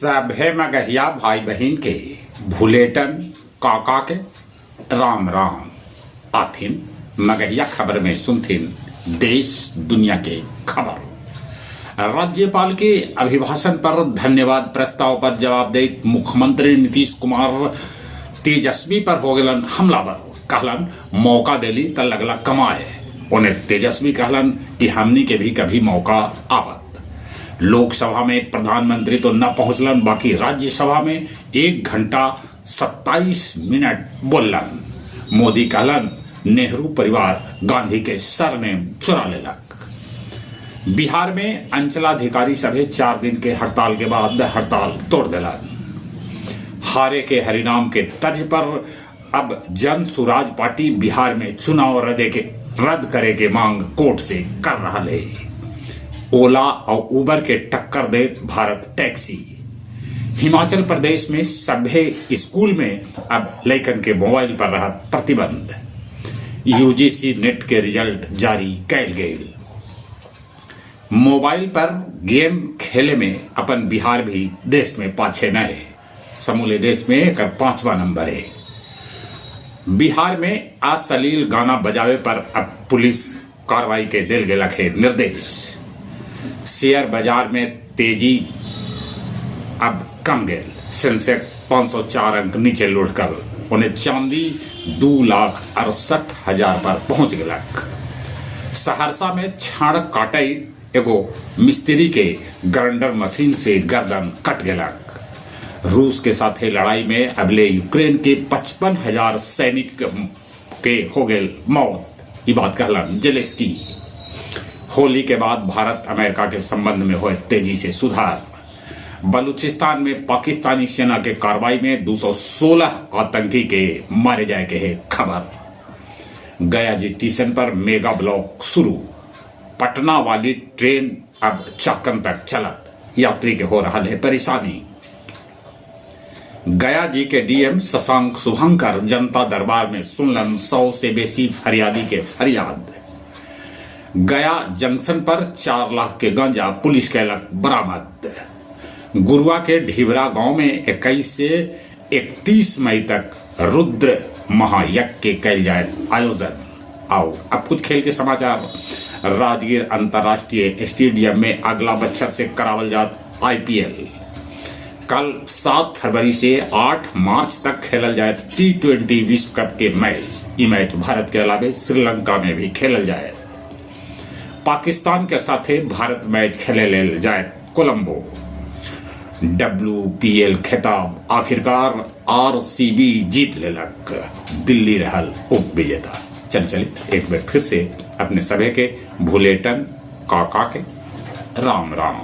सभे मगहिया भाई बहन के भूलेटन काका के राम राम आथिन मगहिया खबर में सुनथिन देश दुनिया के खबर। राज्यपाल के अभिभाषण पर धन्यवाद प्रस्ताव पर जवाब दे मुख्यमंत्री नीतीश कुमार तेजस्वी पर हो गलन हमलावर। कहलन मौका देली त लगला कमाए। उन्हें तेजस्वी कहलन कि हमनी के भी कभी मौका आवत। लोकसभा में प्रधानमंत्री तो न पहुंचलन, बाकी राज्यसभा में 1 घंटा 27 मिनट बोलन। मोदी कहलन नेहरू परिवार गांधी के सरनेम चुरा लेलक। बिहार में अंचलाधिकारी सभे 4 दिन के हड़ताल के बाद हड़ताल तोड़ दिलन। हारे के हरिनाम के तर्ज पर अब जन सुराज पार्टी बिहार में चुनाव रद्द करे के मांग कोर्ट से कर रहा है। ओला और उबर के टक्कर दे भारत टैक्सी। हिमाचल प्रदेश में सभे स्कूल में अब लइकन के मोबाइल पर रहा प्रतिबंध। यूजीसी नेट के रिजल्ट जारी कैल गए। मोबाइल पर गेम खेले में अपन बिहार भी देश में पाछे न है। समूले देश में एक 5वां नंबर है। बिहार में अश्लील गाना बजावे पर अब पुलिस कार्रवाई के दिल गेला है निर्देश। शेयर बाजार में तेजी अब कम गए। सेंसेक्स 504 अंक नीचे लुढ़कल। उन्हें चांदी 2,68,000 पर पहुंच गलक। सहरसा में छाड़ काटई एगो मिस्त्री के ग्राइंडर मशीन से गर्दन कट गलक। रूस के साथ लड़ाई में अबले यूक्रेन के 55,000 सैनिक के हो गए मौत। ये बात कहलन जेलेंस्की। होली के बाद भारत अमेरिका के संबंध में हुए तेजी से सुधार। बलूचिस्तान में पाकिस्तानी सेना के कार्रवाई में 216 आतंकी के मारे जाए के है खबर। गया जी स्टेशन पर मेगा ब्लॉक शुरू। पटना वाली ट्रेन अब चाकन तक चलत। यात्री के हो रहा है परेशानी। गया जी के डीएम शशांक शुभंकर जनता दरबार में सुनलन 100 से बेसी फरियादी के फरियाद। गया जंक्शन पर 4 लाख के गांजा पुलिस कैलक बरामद। गुरुआ के ढिबरा गांव में 21 से 31 मई तक रुद्र महायज्ञ के कैल जाए आयोजन। आओ अब कुछ खेल के समाचार। राजगीर अंतर्राष्ट्रीय स्टेडियम में अगला बच्चर से करावल जात आईपीएल। कल 7 फरवरी से 8 मार्च तक खेलल जाए T20 विश्व कप के मैच। ये मैच भारत के अलावे श्रीलंका में भी खेलल जाए। पाकिस्तान के साथ भारत मैच खेले ले जाए कोलंबो। WPL खिताब आखिरकार RCB जीत लेलक। दिल्ली रहल उप विजेता। चलिए एक बार फिर से अपने सभी के भूलेटन काका के राम राम।